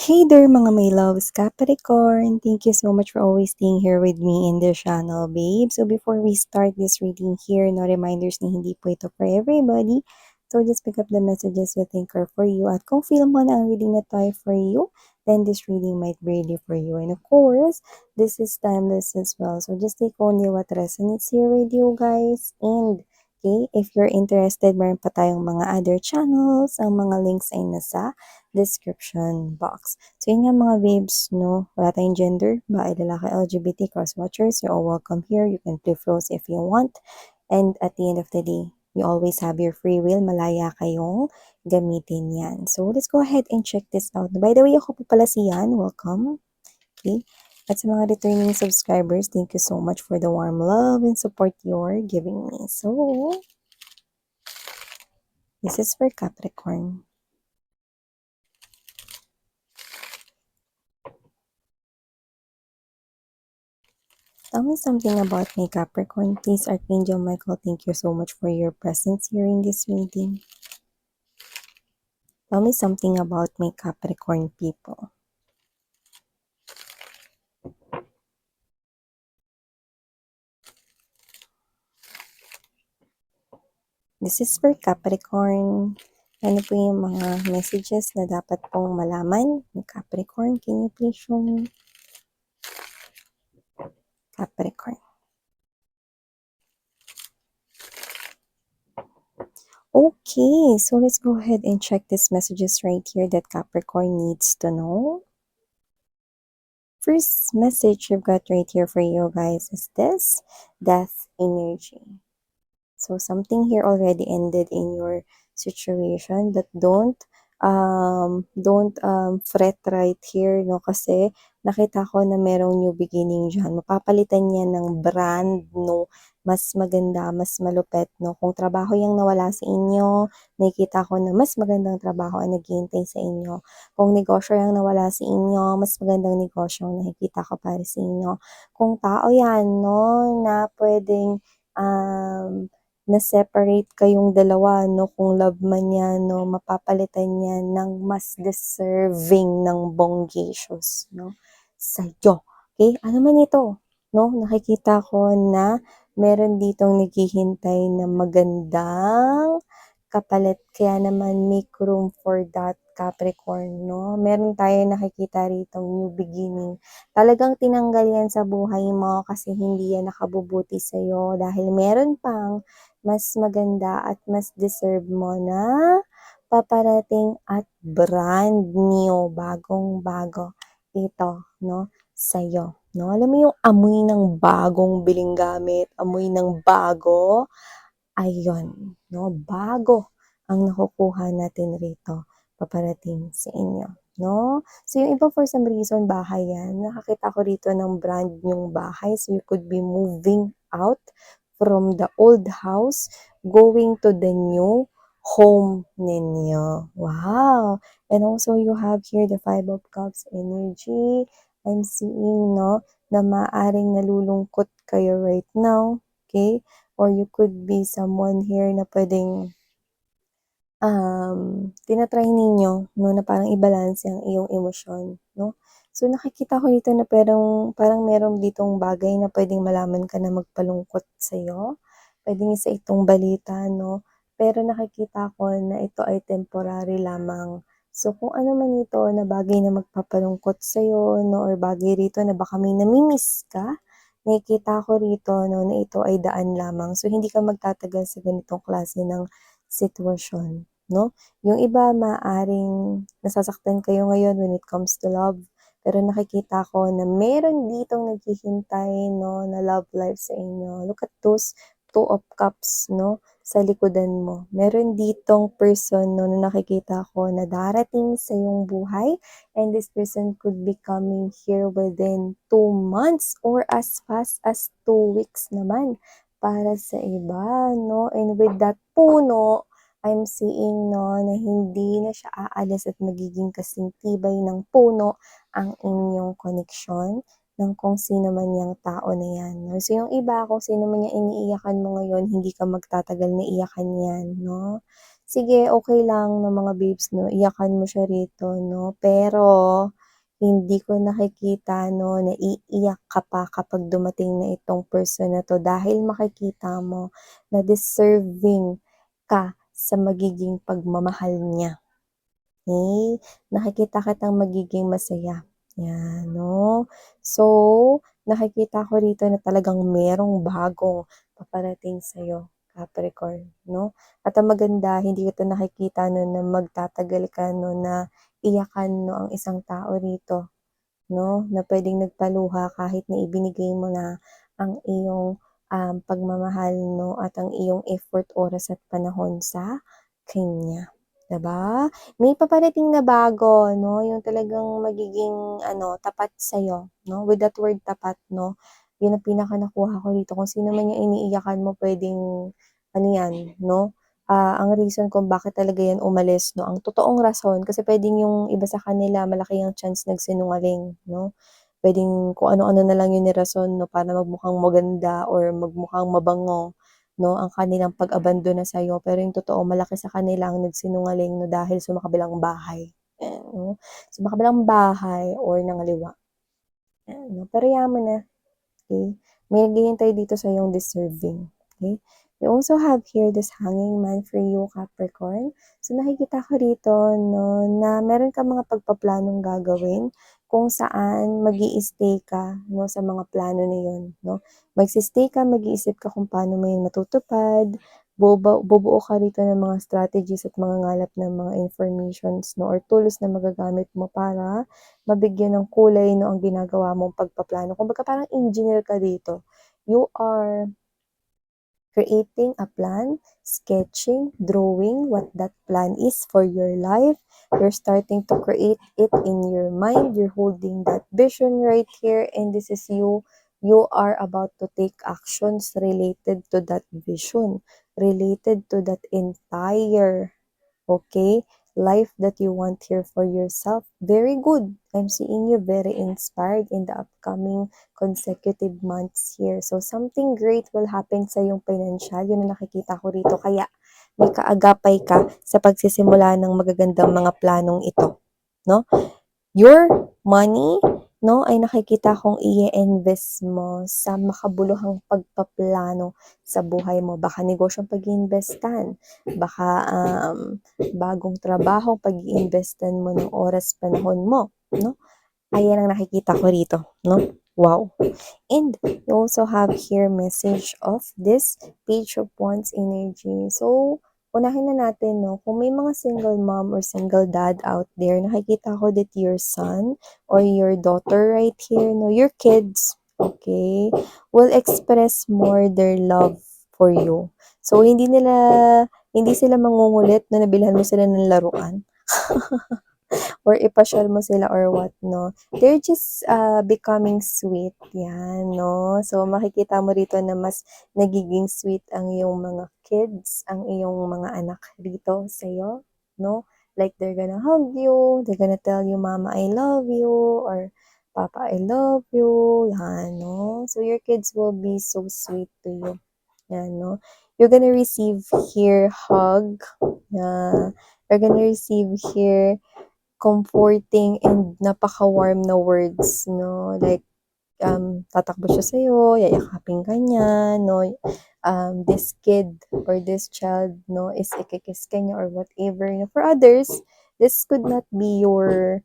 Hey there mga my loves, Capricorn! Thank you so much for always staying here with me in this channel, babe. So before we start this reading here, no reminders na hindi po ito for everybody. So just pick up the messages you think are for you. At kung feel mo na ang reading na to ay for you, then this reading might be really for you. And of course, this is timeless as well. So just take only what resonates here with you guys. And okay, if you're interested, meron pa tayong mga other channels. Ang mga links ay nasa description box. So yun nga mga babes, no? Wala tayong gender, babae, lalaki, LGBT, cross-watchers, you're all welcome here. You can play flows if you want. And at the end of the day, you always have your free will. Malaya kayong gamitin yan. So let's go ahead and check this out. By the way, ako po pala si Yan. Welcome. Okay? At sa mga returning subscribers, thank you so much for the warm love and support you're giving me. So, this is for Capricorn. Tell me something about my Capricorn, please. Archangel Michael, thank you so much for your presence here in this reading. Tell me something about my Capricorn people. This is for Capricorn. Ano po yung mga messages na dapat pong malaman ni Capricorn? Can you please show me? Capricorn. Okay, so let's go ahead and check these messages right here that Capricorn needs to know. First message I've got right here for you guys is this: death energy. So something here already ended in your situation, but don't fret right here, no, kasi nakita ko na merong new beginning diyan. Mapapalitan niya ng brand, no, mas maganda, mas malupet, no. Kung trabaho yung nawala sa inyo, nakikita ko na mas magandang trabaho ang naghihintay sa inyo. Kung negosyo yung nawala sa inyo, mas magandang negosyo ang nakikita ko para sa inyo. Kung tao yan, no, na pwedeng na-separate kayong dalawa, no, kung love man yan, no, mapapalitan yan ng mas deserving ng bonggacious, no, sa'yo. Okay? Ano man ito, no, nakikita ko na meron ditong naghihintay na magandang kapalit, kaya naman make room for that, Capricorn, no? Meron tayo nakikita rito new beginning. Talagang tinanggal yan sa buhay mo kasi hindi yan nakabubuti sa'yo dahil meron pang mas maganda at mas deserve mo na paparating at brand new, bagong-bago ito, no, sa'yo. No? Alam mo yung amoy ng bagong biling gamit, amoy ng bago, ayun, no, bago ang nakukuha natin rito paparating sa inyo, no? So yung iba for some reason bahay yan, nakakita ko rito ng brand yung bahay, so you could be moving out from the old house going to the new home ninyo. Wow! And also you have here the Five of Cups energy. I'm seeing, no, na maaring nalulungkot kayo right now, okay? Or you could be someone here na pwedeng tinatry ninyo, no, na parang i-balance ang iyong emosyon, no? So, nakikita ko dito na parang meron ditong bagay na pwedeng malaman ka na magpalungkot sa'yo. Pwedeng isa itong balita, no? Pero nakikita ko na ito ay temporary lamang. So, kung ano man ito na bagay na magpapalungkot sa'yo, no, or bagay rito na baka may namimiss ka, nakikita ko rito, no, na ito ay daan lamang. So, hindi ka magtatagal sa ganitong klase ng sitwasyon, no? Yung iba maaring nasasaktan kayo ngayon when it comes to love, pero nakikita ko na meron ditong naghihintay, no, na love life sa inyo. Look at those Two of Cups, no, sa likodan mo. Meron ditong person, no, na nakikita ko na darating sa iyong buhay, and this person could be coming here within 2 months or as fast as 2 weeks naman para sa iba, no? And with that puno, I'm seeing, no, na hindi na siya aalis at magiging kasing tibay ng puno ang inyong koneksyon ng kung sino man yang tao na yan, no? So yung iba, kung sino man yung iniiyakan mo ngayon, hindi ka magtatagal na iyakan yan, no? sige okey lang na mga babes 'no, iyakan mo siya rito 'no, pero hindi ko nakikita 'no na iiyak ka pa kapag dumating na itong person na 'to dahil makikita mo na deserving ka sa magiging pagmamahal niya. Okay, nakikita kitang magiging masaya, 'yan 'no. So, nakikita ko rito na talagang merong bagong paparating sa'yo, Capricorn 'no. At ang maganda hindi kita nakikita 'no na magtatagal ka 'no na iyakan 'no ang isang tao rito 'no, na puwedeng nagpaluha kahit na ibinigay mo na ang iyong, pagmamahal 'no at ang iyong effort, oras at panahon sa kanya, 'di ba? May paparating na bago 'no, yung talagang magiging ano, tapat sa'yo 'no, with that word tapat 'no, yun ang pinaka nakuha ko dito kung sino man yung iniiyakan mo puwedeng ano yan 'no, ang reason kung bakit talaga yan umalis 'no, ang totoong rason kasi puwedeng yung iba sa kanila malaki ang chance nagsinungaling 'no. Puwedeng kung ano-ano na lang yung nirason 'no, para magmukhang maganda or magmukhang mabango 'no, ang kanilang pag-abandona sa'yo. Pero yung totoo malaki sa kanila ang nagsinungaling 'no, dahil sumakabilang bahay, ayan 'no. Sumakabilang bahay or nangaliwa, ayan 'no. Pero hayaan mo na. Okay? May naghihintay dito sa yung deserving, okay? We also have here this hanging man for you, Capricorn. So, nakikita ko rito 'no, na meron kang mga pagpaplanong gagawin kung saan mag-i-stay ka 'no, sa mga plano na yun 'no. Magsi-stay ka, mag-iisip ka kung paano mo yun matutupad, bubuo ka rito ng mga strategies at mangangalap ng mga informations 'no, or tools na magagamit mo para mabigyan ng kulay 'no, ang ginagawa mong pagpaplano. Kumbaga parang engineer ka dito. You are creating a plan, sketching, drawing what that plan is for your life. You're starting to create it in your mind. You're holding that vision right here, and this is you. You are about to take actions related to that vision, related to that entire okay, life that you want here for yourself. Very good. I'm seeing you very inspired in the upcoming consecutive months here. So, something great will happen sa yung financial. Yun ang nakikita ko rito. Kaya, may kaagapay ka sa pagsisimula ng magagandang mga planong ito. No? Your money, no, ay nakikita kong i-invest mo sa makabuluhang pagpaplano sa buhay mo. Baka negosyong pag-iimbestan, baka bagong trabaho pag-iimbestan mo ng oras, panahon mo, no? Ayan ang nakikita ko rito, no? Wow. And you also have here message of this Page of Wands energy. So, unahin na natin, no, kung may mga single mom or single dad out there, nakikita ko that your son or your daughter right here, no, your kids, okay, will express more their love for you. So, hindi sila mangungulit na nabilhan mo sila ng laruan or ipasyal mo sila or what, no. They're just becoming sweet, yan, no. So, makikita mo rito na mas nagiging sweet ang iyong mga kids, ang iyong mga anak rito sa'yo, no. Like, they're gonna hug you, they're gonna tell you, Mama, I love you, or Papa, I love you, yan, no. So, your kids will be so sweet to you, yan, no. You're gonna receive here hug, you're gonna receive here comforting and napaka-warm na words 'no, like, tatakbo siya sa'yo, yayakapin ka niya 'no, this kid or this child 'no is iki-kiss ka niya or whatever. For others, this could not be your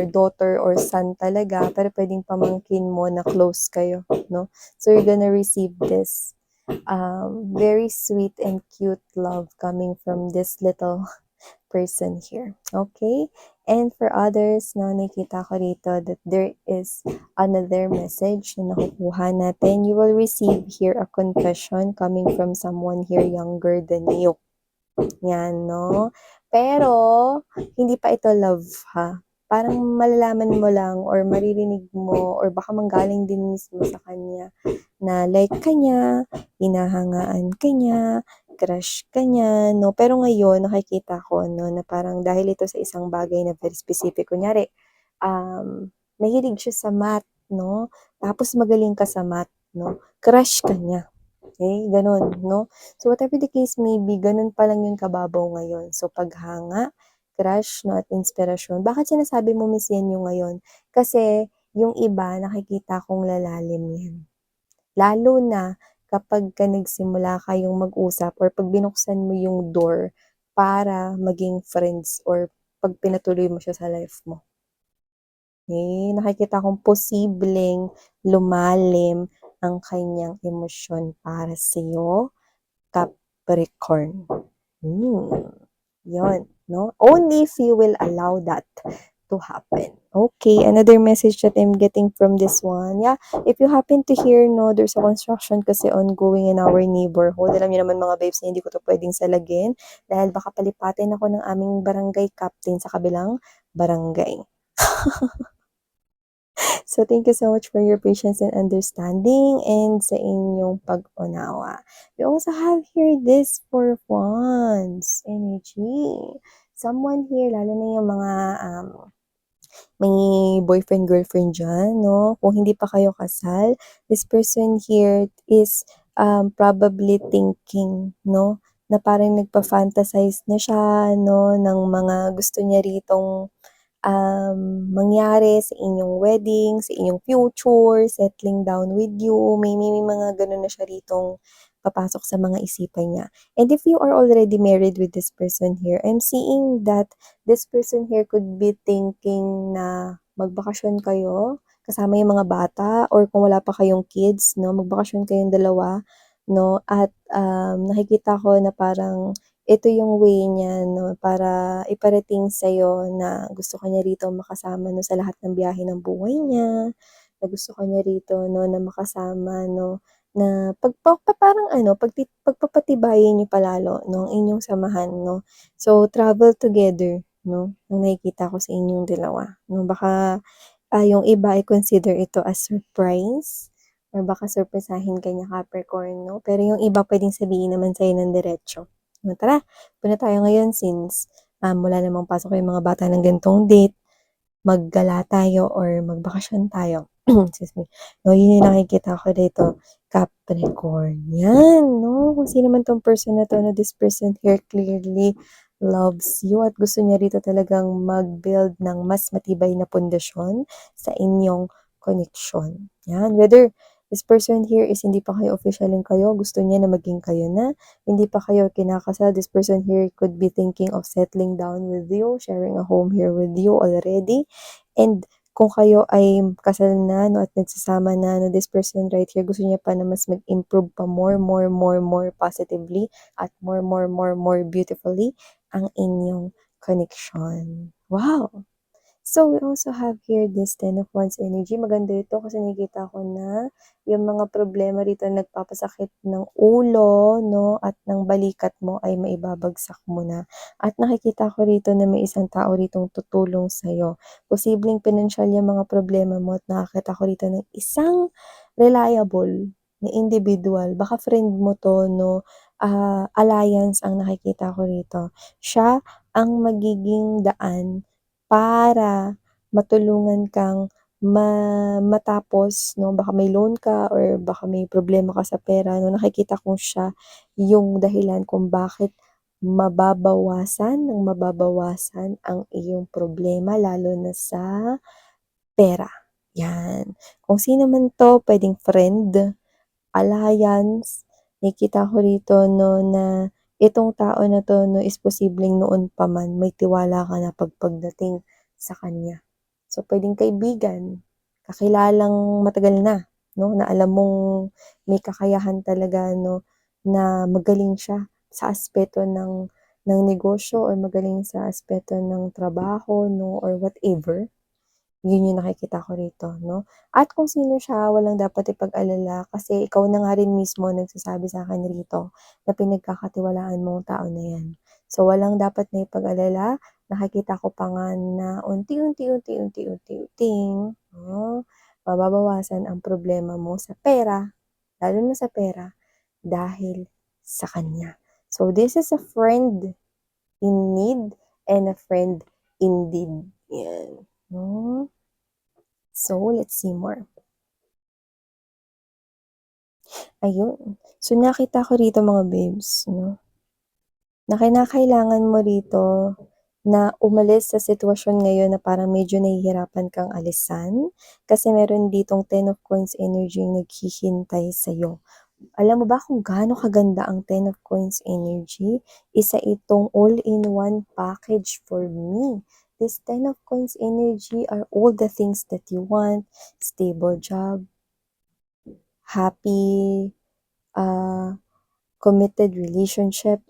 daughter or son talaga, pero puwedeng pamangkin mo na close kayo 'no. So, you're gonna receive this, very sweet and cute love coming from this little person here. Okay? And for others, no, nakita ko rito that there is another message na nakukuha natin. You will receive here a confession coming from someone here younger than you. Yan, no? Pero, hindi pa ito love, ha? Parang malalaman mo lang or maririnig mo or baka manggaling din mismo sa kanya na like ka niya, hinahangaan ka niya, crush ka niya, no? Pero ngayon, nakikita ko, no, na parang dahil ito sa isang bagay na very specific, kunyari, mahilig siya sa math, no? Tapos magaling ka sa math, no? Crush ka niya. Okay, gano'n, no? So, whatever the case may be, gano'n pa lang yung kababaw ngayon. So, paghanga, crush, no, at inspirasyon. Bakit sinasabi mo miss yan yung ngayon? Kasi yung iba nakikita kong lalalim yan. Lalo na kapagka nagsimula kayong mag-usap or 'pag binuksan mo yung door para maging friends or 'pag pinatuloy mo siya sa life mo. Nakikita kong posibleng lumalim ang kanyang emosyon para sa'yo, Capricorn. Hmm, 'Yun, 'no? Only if you will allow that to happen. Okay, another message that I'm getting from this one. Yeah, if you happen to hear, no, there's a construction kasi ongoing in our neighborhood. Alam niyo naman mga babes na hindi ko to pwedeng salagin dahil baka palipatin ako ng aming barangay captain sa kabilang barangay. So, thank you so much for your patience and understanding and sa inyong pag-unawa. We also have here this for wands energy. Someone here, lalo na yung mga may boyfriend, girlfriend dyan, no? Kung hindi pa kayo kasal, this person here is probably thinking, no? Na parang nagpa-fantasize na siya, no? Ng mga gusto niya ritong mangyari sa inyong wedding, sa inyong future, settling down with you. May mga ganun na siya ritong papasok sa mga isipan niya. And if you are already married with this person here, I'm seeing that this person here could be thinking na magbakasyon kayo kasama yung mga bata or kung wala pa kayong kids, no, magbakasyon kayong dalawa, no, at nakikita ko na parang ito yung way niya, no, para iparating sa'yo na gusto ka niya rito makasama, no, sa lahat ng biyahe ng buhay niya, na gusto ka niya rito, no, na makasama, no, na parang ano, pagpapatibayin niyo palalo, no, ang inyong samahan, no. So, travel together, no, ang nakikita ko sa inyong dalawa, no. Baka yung iba ay consider ito as surprise or baka surpresahin ka niya, Capricorn, no. Pero yung iba puwedeng sabihin naman sa'yo ng diretso. No, tara, punta tayo ngayon since wala namang pasok yung mga bata ng ganitong date, maggala tayo or magbakasyon tayo. Excuse me. No, yun yung nakikita ko dito, Capricorn. Yan, no? Kung sino man tong person na to, no, this person here clearly loves you at gusto niya rito talagang mag-build ng mas matibay na pundasyon sa inyong connection. Yan, whether this person here is hindi pa kayo officialin kayo, gusto niya na maging kayo na, hindi pa kayo kinakasal, this person here could be thinking of settling down with you, sharing a home here with you already. And kung kayo ay kasal na, no, at nagsasama na, no, this person right here, gusto niya pa na mas mag-improve pa more positively at more beautifully ang inyong connection. Wow! So, we also have here this Ten of Wands energy. Maganda ito kasi nakikita ko na yung mga problema rito nagpapasakit ng ulo, no, at ng balikat mo ay maibabagsak mo na. At nakikita ko rito na may isang tao ritong tutulong sa'yo. Posibleng pinansyal yung mga problema mo at nakakita ko rito ng isang reliable na individual. Baka friend mo to, no, alliance ang nakikita ko rito. Siya ang magiging daan para matulungan kang matapos, 'no, baka may loan ka or baka may problema ka sa pera, 'no, nakikita kong siya yung dahilan kung bakit mababawasan ang iyong problema lalo na sa pera, 'yan. Kung sino man 'to, puwedeng friend, alliance, nakikita ko rito, no, na itong tao na 'to, no, is posibleng noon pa man may tiwala ka na pagdating sa kanya. So, puwedeng kaibigan, kakilalang matagal na, no, na alam mong may kakayahan talaga, no, na magaling siya sa aspeto ng negosyo or magaling sa aspeto ng trabaho, no, or whatever. Yun yung nakikita ko rito, 'no? At kung sino siya, walang dapat ipag-alala kasi ikaw na nga rin mismo nagsasabi sa'kin rito na pinagkakatiwalaan mo ang tao na 'yan. So, walang dapat na ipag-alala. Nakikita ko pa nga na unti-unting, mababawasan ang problema mo sa pera, lalo na sa pera, dahil sa kanya. So, this is a friend in need and a friend indeed. Yan, 'no? So, let's see more. Ayun. So, nakita ko rito mga babes, no, na kinakailangan mo rito na umalis sa sitwasyon ngayon na parang medyo nahihirapan kang alisan. Kasi meron ditong Ten of Coins energy yung naghihintay sa'yo. Alam mo ba kung gaano kaganda ang Ten of Coins energy? Isa itong all-in-one package for me. This Ten of Coins energy are all the things that you want. Stable job, happy, committed relationship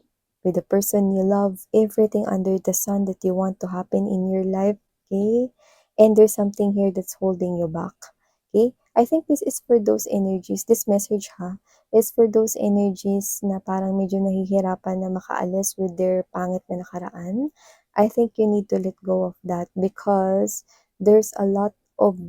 with the person you love, everything under the sun that you want to happen in your life, okay? And there's something here that's holding you back, okay? I think this is for those energies, this message is for those energies na parang medyo nahihirapan na makaalis with their pangit na nakaraan. I think you need to let go of that because there's a lot of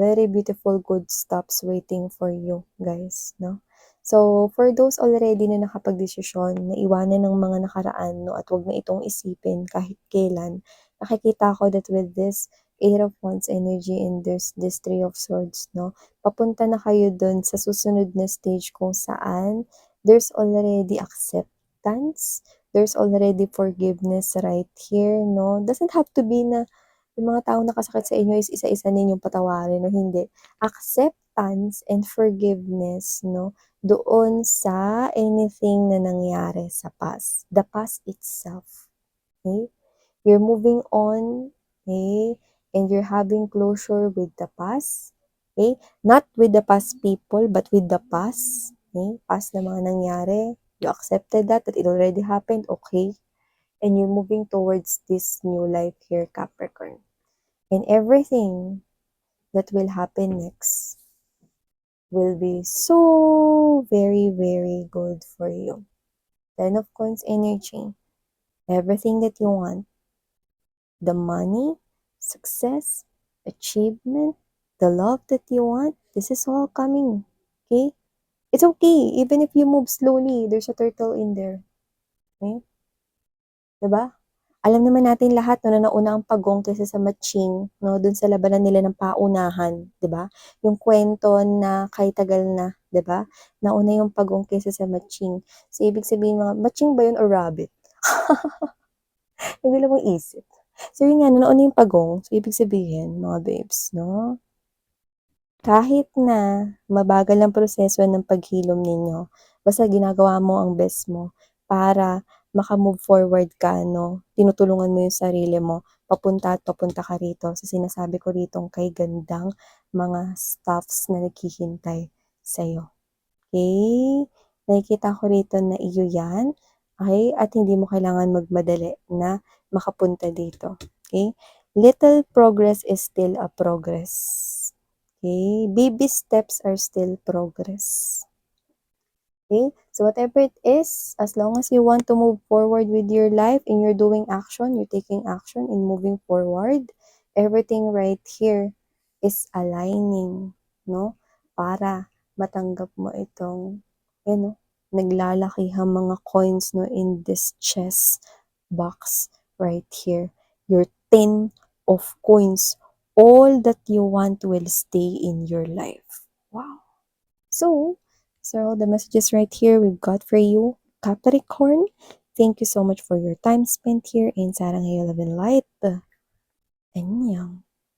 very beautiful good stops waiting for you, guys, no? So, for those already na nakapagdesisyon na iwanan ng mga nakaraan, no, at wag na itong isipin kahit kailan, nakikita ko that with this Eight of Wands energy and there's this Three of Swords, no, papunta na kayo dun sa susunod na stage kung saan there's already acceptance, there's already forgiveness right here, no. Doesn't have to be na yung mga taong nakasakit sa inyo is isa-isa ninyong patawarin, no, hindi. Acceptance and forgiveness, no, doon sa anything na nangyari sa past. The past itself. Okay? You're moving on, okay? And you're having closure with the past. Okay? Not with the past people, but with the past. Okay? Past na mga nangyari. You accepted that it already happened, okay? And you're moving towards this new life here, Capricorn. And everything that will happen next will be so very, very good for you. Ten of Coins energy. Everything that you want. The money, success, achievement, the love that you want, this is all coming. Okay? It's okay. Even if you move slowly, there's a turtle in there. Okay? Diba? Alam naman natin lahat no, na nauna ang pagong kaysa sa matching, no, dun sa labanan nila ng paunahan, 'di ba? Yung kwento na kay tagal na, 'di ba? Nauna yung pagong kaysa sa matching. So ibig sabihin mga matching ba yun or rabbit? Hindi lang mong isip. So yun nga, no, nauna yung pagong. So ibig sabihin, mga babes, no? Kahit na mabagal ang proseso ng paghilom ninyo, basta ginagawa mo ang best mo para maka-move forward ka, no? Tinutulungan mo yung sarili mo, papunta at papunta ka rito. So sinasabi ko ritong kay gandang mga stuffs na naghihintay sa'yo. Okay? Nakikita ko rito na iyo yan. Okay? At hindi mo kailangan magmadali na makapunta dito. Okay? Little progress is still a progress. Okay? Baby steps are still progress. Okay? So whatever it is, as long as you want to move forward with your life and you're doing action, you're taking action in moving forward, everything right here is aligning, no? Para matanggap mo itong, naglalakihang mga coins, no, in this chest box right here. Your 10 of coins, all that you want will stay in your life. Wow. So the messages right here we've got for you, Capricorn. Thank you so much for your time spent here in Sarang Hail Love and Light. Annyeong.